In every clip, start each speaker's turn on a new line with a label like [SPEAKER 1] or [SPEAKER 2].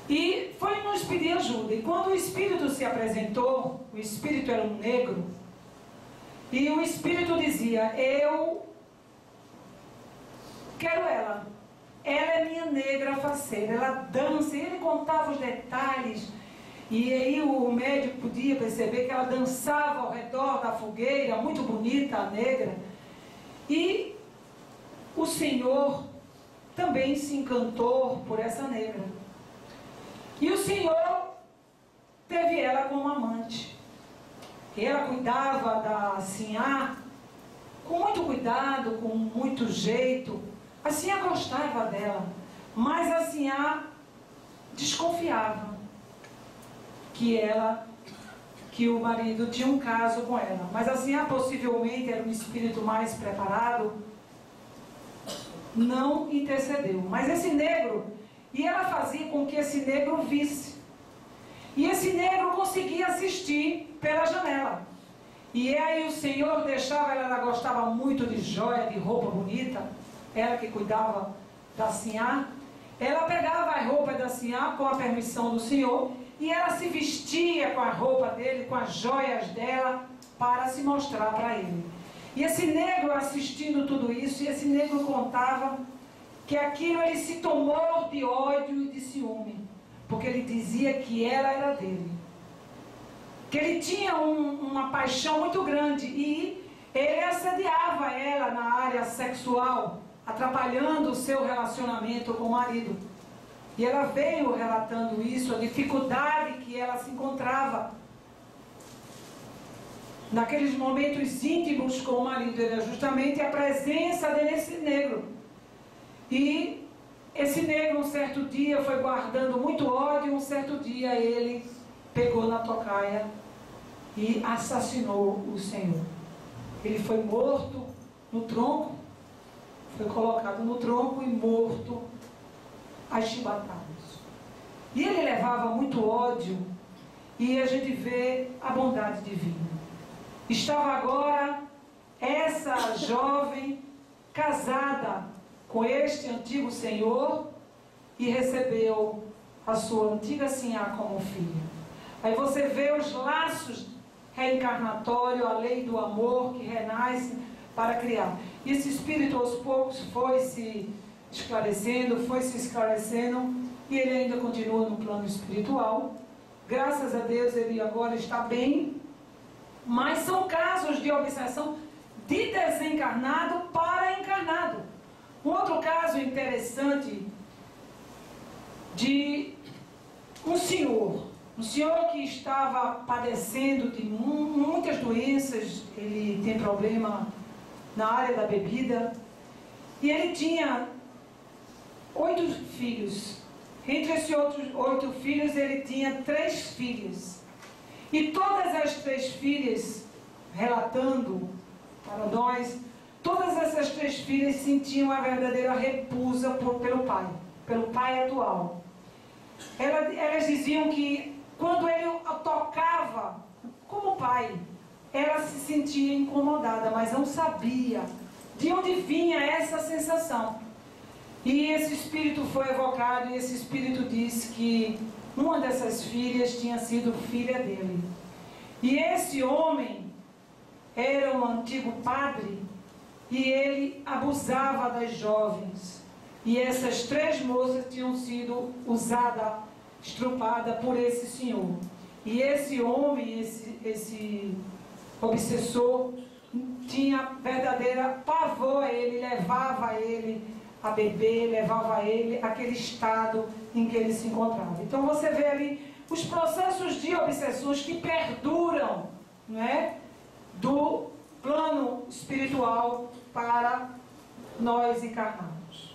[SPEAKER 1] E foi nos pedir ajuda. E quando o espírito se apresentou, o espírito era um negro, e o espírito dizia: eu quero ela. Ela é minha negra faceira, ela dança. E ele contava os detalhes. E aí o médico podia perceber que ela dançava ao redor da fogueira, muito bonita, a negra. E o Senhor também se encantou por essa negra. E o Senhor teve ela como amante. E ela cuidava da Sinhá com muito cuidado, com muito jeito. A Sinhá gostava dela, mas a Sinhá desconfiava que o marido tinha um caso com ela. Mas a Sinhá possivelmente era um espírito mais preparado, não intercedeu. Mas esse negro, e ela fazia com que esse negro visse. E esse negro conseguia assistir pela janela. E aí o Senhor deixava ela gostava muito de joia, de roupa bonita. Ela que cuidava da Sinhá. Ela pegava a roupa da Sinhá com a permissão do Senhor, e ela se vestia com a roupa dele, com as joias dela, para se mostrar para ele. E esse negro assistindo tudo isso, e esse negro contava que aquilo ele se tomou de ódio e de ciúme, porque ele dizia que ela era dele, que ele tinha uma paixão muito grande, e ele assediava ela na área sexual, atrapalhando o seu relacionamento com o marido. E ela veio relatando isso, a dificuldade que ela se encontrava naqueles momentos íntimos com o marido. Era justamente a presença desse negro. E esse negro, um certo dia, foi guardando muito ódio. Um certo dia ele pegou na tocaia e assassinou o Senhor. Ele foi morto no tronco, foi colocado no tronco e morto às chibatadas. E ele levava muito ódio, e a gente vê a bondade divina. Estava agora essa jovem casada com este antigo senhor e recebeu a sua antiga Sinhá como filha. Aí você vê os laços reencarnatórios, a lei do amor que renasce para criar. E esse espírito aos poucos foi se esclarecendo, e ele ainda continua no plano espiritual. Graças a Deus ele agora está bem, mas são casos de obsessão de desencarnado para encarnado. Um outro caso interessante de um senhor que estava padecendo de muitas doenças. Ele tem problema na área da bebida, e ele tinha 8 filhos. Entre esses outros 8 filhos, ele tinha 3 filhas. E todas as 3 filhas, relatando para nós, todas essas 3 filhas sentiam a verdadeira repulsa pelo pai atual. Elas diziam que quando ele a tocava como pai, ela se sentia incomodada, mas não sabia de onde vinha essa sensação. E esse espírito foi evocado, e esse espírito disse que uma dessas filhas tinha sido filha dele. E esse homem era um antigo padre, e ele abusava das jovens. E essas 3 moças tinham sido usadas, estrupadas por esse senhor. E esse homem, esse obsessor, tinha verdadeira pavor a ele, levava ele a beber, levava ele àquele estado em que ele se encontrava. Então você vê ali os processos de obsessões que perduram, não é? Do plano espiritual para nós encarnados.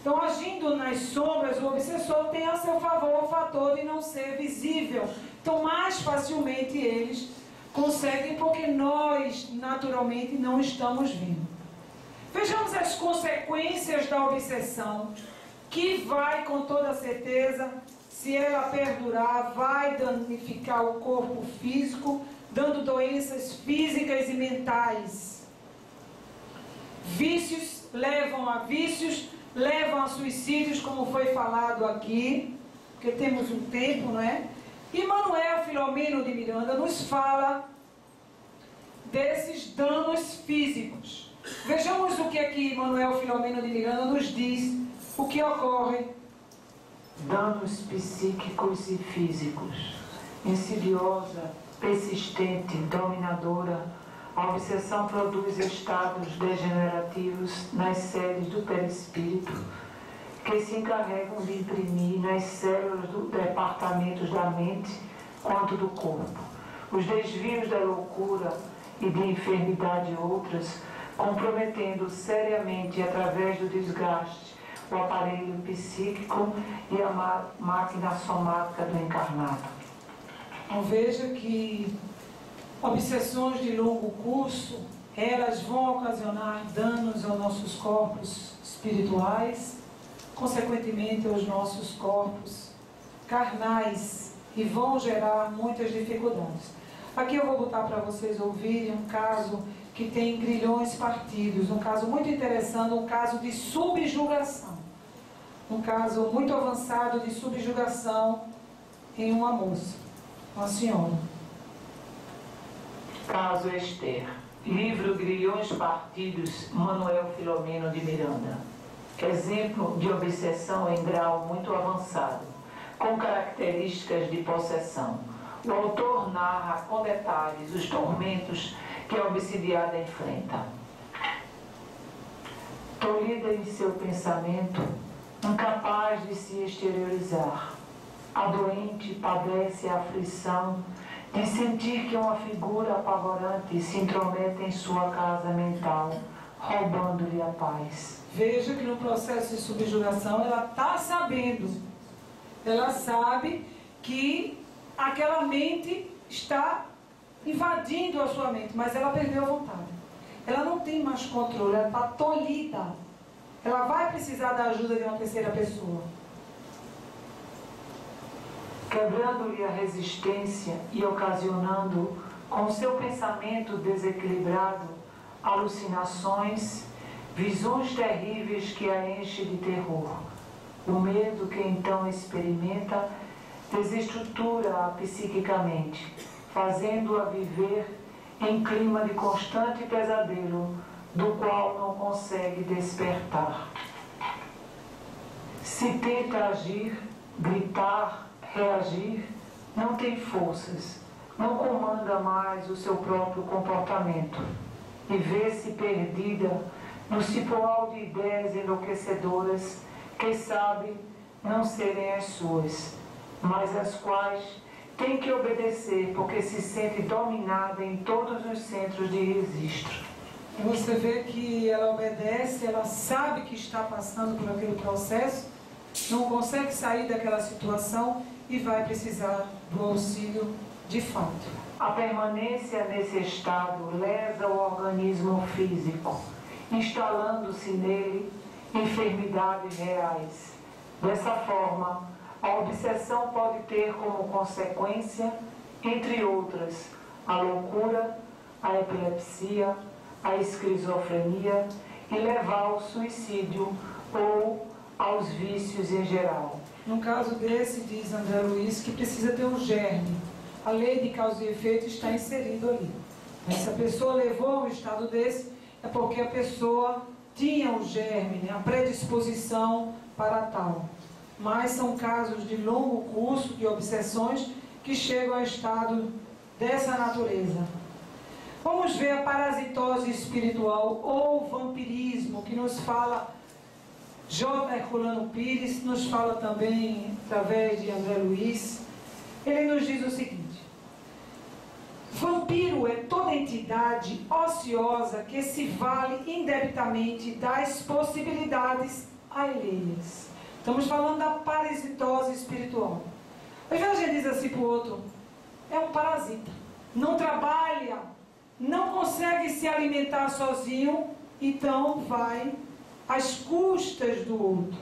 [SPEAKER 1] Então, agindo nas sombras, o obsessor tem a seu favor o fator de não ser visível. Então, mais facilmente eles conseguem, porque nós, naturalmente, não estamos vendo. Vejamos as consequências da obsessão, que vai, com toda certeza, se ela perdurar, vai danificar o corpo físico, dando doenças físicas e mentais. Vícios levam a suicídios, como foi falado aqui, porque temos um tempo, não é? E Manuel Filomeno de Miranda nos fala desses danos físicos. Vejamos o que aqui Manuel Filomeno de Miranda nos diz, o que ocorre.
[SPEAKER 2] Danos psíquicos e físicos. Insidiosa, persistente, dominadora, a obsessão produz estados degenerativos nas séries do perispírito que se encarregam de imprimir nas células dos departamentos da mente quanto do corpo. Os desvios da loucura e de enfermidade outras, comprometendo seriamente através do desgaste o aparelho psíquico e a máquina somática do encarnado.
[SPEAKER 1] Então veja que obsessões de longo curso, elas vão ocasionar danos aos nossos corpos espirituais, consequentemente aos nossos corpos carnais, e vão gerar muitas dificuldades. Aqui eu vou botar para vocês ouvirem um caso que tem grilhões partidos, um caso muito interessante, um caso de subjugação. Um caso muito avançado de subjugação em uma moça, uma senhora.
[SPEAKER 2] Caso Esther. Livro Grilhões Partidos, Manuel Filomeno de Miranda. Exemplo de obsessão em grau muito avançado, com características de possessão. O autor narra com detalhes os tormentos que a obsidiada enfrenta. Tolhida em seu pensamento, incapaz de se exteriorizar, a doente padece a aflição de sentir que uma figura apavorante se intromete em sua casa mental, roubando-lhe a paz.
[SPEAKER 1] Veja que no processo de subjugação ela está sabendo, ela sabe que aquela mente está invadindo a sua mente, mas ela perdeu a vontade. Ela não tem mais controle, ela está tolhida. Ela vai precisar da ajuda de uma terceira pessoa.
[SPEAKER 2] Quebrando-lhe a resistência e ocasionando, com seu pensamento desequilibrado, alucinações, visões terríveis que a enchem de terror. O medo que então experimenta desestrutura-a psiquicamente, fazendo-a viver em clima de constante pesadelo, do qual não consegue despertar. Se tenta agir, gritar, reagir, não tem forças, não comanda mais o seu próprio comportamento e vê-se perdida no cipoal de ideias enlouquecedoras que sabe não serem as suas, mas as quais tem que obedecer porque se sente dominada em todos os centros de registro.
[SPEAKER 1] E você vê que ela obedece, ela sabe que está passando por aquele processo, não consegue sair daquela situação e vai precisar do auxílio de fato.
[SPEAKER 2] A permanência nesse estado lesa o organismo físico, instalando-se nele enfermidades reais. Dessa forma, a obsessão pode ter como consequência, entre outras, a loucura, a epilepsia, a esquizofrenia e levar ao suicídio ou aos vícios em geral.
[SPEAKER 1] No caso desse, diz André Luiz, que precisa ter um germe. A lei de causa e efeito está inserido ali. Mas se a pessoa levou a um estado desse, é porque a pessoa tinha o germe, né, a predisposição para tal. Mas são casos de longo curso, de obsessões, que chegam a estado dessa natureza. Vamos ver a parasitose espiritual ou vampirismo, que nos fala J. Herculano Pires, nos fala também através de André Luiz. Ele nos diz o seguinte: vampiro é toda entidade ociosa que se vale indebitamente das possibilidades alheias. Estamos falando da parasitose espiritual. Às vezes a gente diz assim para o outro: é um parasita, não trabalha, não consegue se alimentar sozinho, então vai às custas do outro.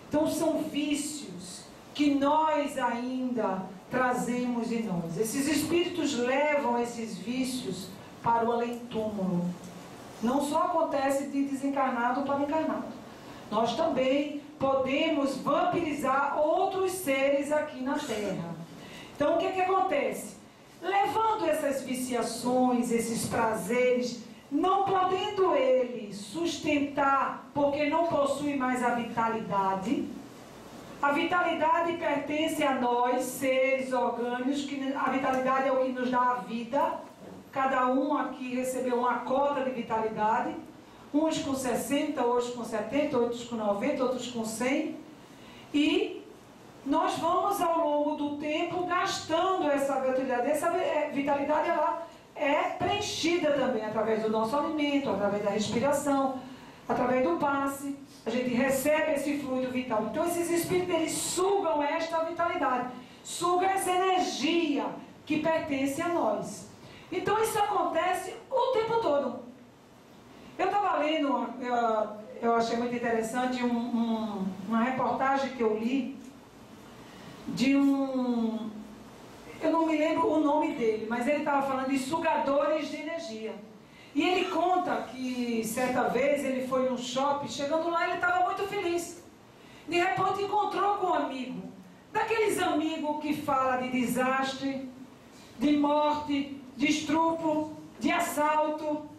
[SPEAKER 1] Então são vícios que nós ainda trazemos em nós. Esses espíritos levam esses vícios para o além-túmulo. Não só acontece de desencarnado para encarnado. Nós também podemos vampirizar outros seres aqui na Terra. Então, o que acontece? Levando essas viciações, esses prazeres, não podendo ele sustentar, porque não possui mais a vitalidade. A vitalidade pertence a nós, seres orgânicos, que a vitalidade é o que nos dá a vida. Cada um aqui recebeu uma cota de vitalidade. Uns com 60, outros com 70, outros com 90, outros com 100. E nós vamos, ao longo do tempo, gastando essa vitalidade. Essa vitalidade, ela é preenchida também através do nosso alimento, através da respiração, através do passe. A gente recebe esse fluido vital. Então, esses espíritos, eles sugam esta vitalidade, sugam essa energia que pertence a nós. Então, isso acontece o tempo todo. Eu estava lendo, eu achei muito interessante, uma reportagem que eu li de eu não me lembro o nome dele, mas ele estava falando de sugadores de energia. E ele conta que certa vez ele foi num shopping, chegando lá ele estava muito feliz. De repente encontrou com um amigo, daqueles amigos que fala de desastre, de morte, de estupro, de assalto,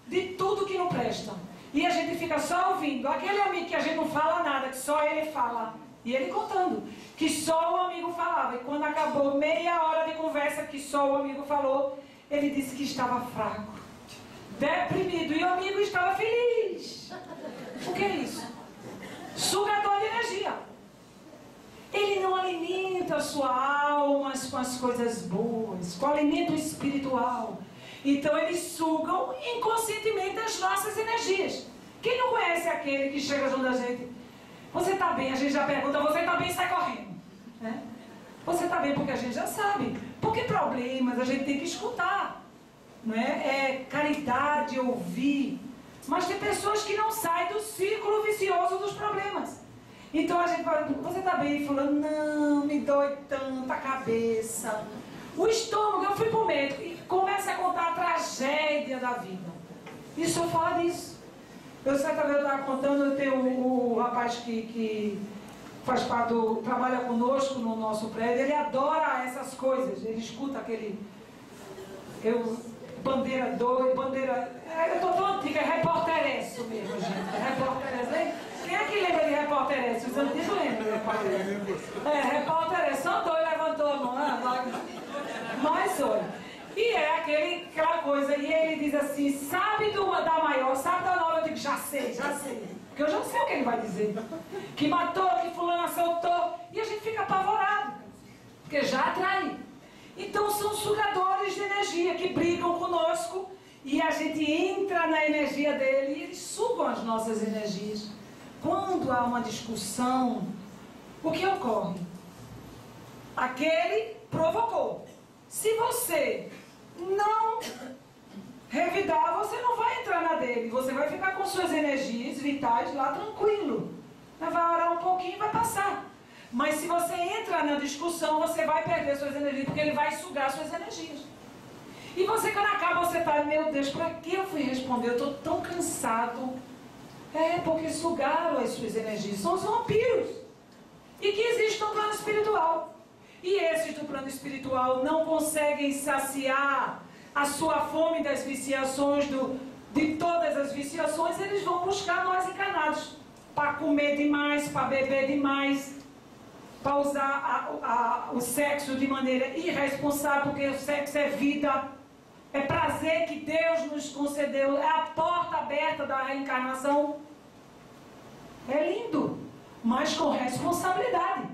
[SPEAKER 1] de tudo que não presta. E a gente fica só ouvindo. Aquele amigo que a gente não fala nada, que só ele fala. E ele contando que só o amigo falava. E quando acabou meia hora de conversa que só o amigo falou, ele disse que estava fraco, deprimido, e o amigo estava feliz. O que é isso? Sugador de energia. Ele não alimenta a sua alma com as coisas boas, com o alimento espiritual. Então eles sugam inconscientemente as nossas energias. Quem não conhece aquele que chega junto da gente? Você está bem? A gente já pergunta, você está bem? Sai correndo, né? Você está bem porque a gente já sabe. Porque problemas a gente tem que escutar, não é? É caridade ouvir. Mas tem pessoas que não saem do círculo vicioso dos problemas. Então a gente fala, você está bem? Fulano, não, me dói tanto a cabeça. O estômago, eu fui para o médico e começa a contar a tragédia da vida. E só fala disso. Eu certa vez eu estava contando, eu tenho o rapaz que faz parte trabalha conosco no nosso prédio, ele adora essas coisas, ele escuta aquele... bandeira 2, bandeira... eu estou tão antiga, é repórteresso mesmo, gente. É repórteresso, hein? Quem é que lembra de repórteresso? Os antigos lembram de repórteresso. Repórteresso, só dois levantou a mão, mas olha... E é aquela coisa, e ele diz assim, sabe da maior, sabe da nova? Eu digo, já sei. Porque eu já sei o que ele vai dizer. Que matou, que fulano assaltou. E a gente fica apavorado, porque já atrai. Então são sugadores de energia que brigam conosco e a gente entra na energia dele e eles sugam as nossas energias. Quando há uma discussão, o que ocorre? Aquele provocou. Se você não revidar, você não vai entrar na dele. Você vai ficar com suas energias vitais lá tranquilo. Vai orar um pouquinho e vai passar. Mas se você entra na discussão, você vai perder suas energias, porque ele vai sugar suas energias. E você, quando acaba, você está, meu Deus, para que eu fui responder? Eu estou tão cansado. Porque sugaram as suas energias. São os vampiros. E que existem no plano espiritual. E esses do plano espiritual não conseguem saciar a sua fome das viciações, de todas as viciações, eles vão buscar nós encarnados. Para comer demais, para beber demais, para usar o sexo de maneira irresponsável, porque o sexo é vida, é prazer que Deus nos concedeu, é a porta aberta da reencarnação. É lindo, mas com responsabilidade.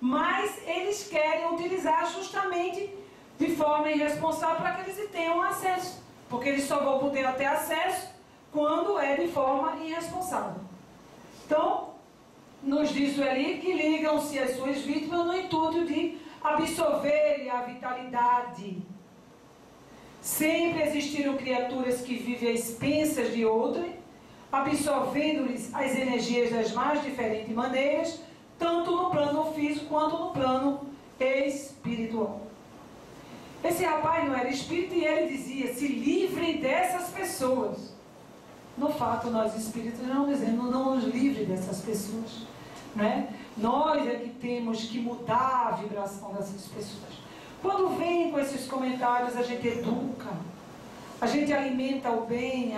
[SPEAKER 1] Mas eles querem utilizar justamente de forma irresponsável para que eles tenham acesso. Porque eles só vão poder ter acesso quando é de forma irresponsável. Então, nos diz ali que ligam-se as suas vítimas no intuito de absorver a vitalidade. Sempre existiram criaturas que vivem a expensas de outrem, absorvendo-lhes as energias das mais diferentes maneiras, tanto no plano físico quanto no plano espiritual. Esse rapaz não era espírita e ele dizia, se livrem dessas pessoas. no fato, nós espíritos não nos livre dessas pessoas, não é? Nós é que temos que mudar a vibração dessas pessoas. Quando vem com esses comentários, a gente educa, a gente alimenta o bem,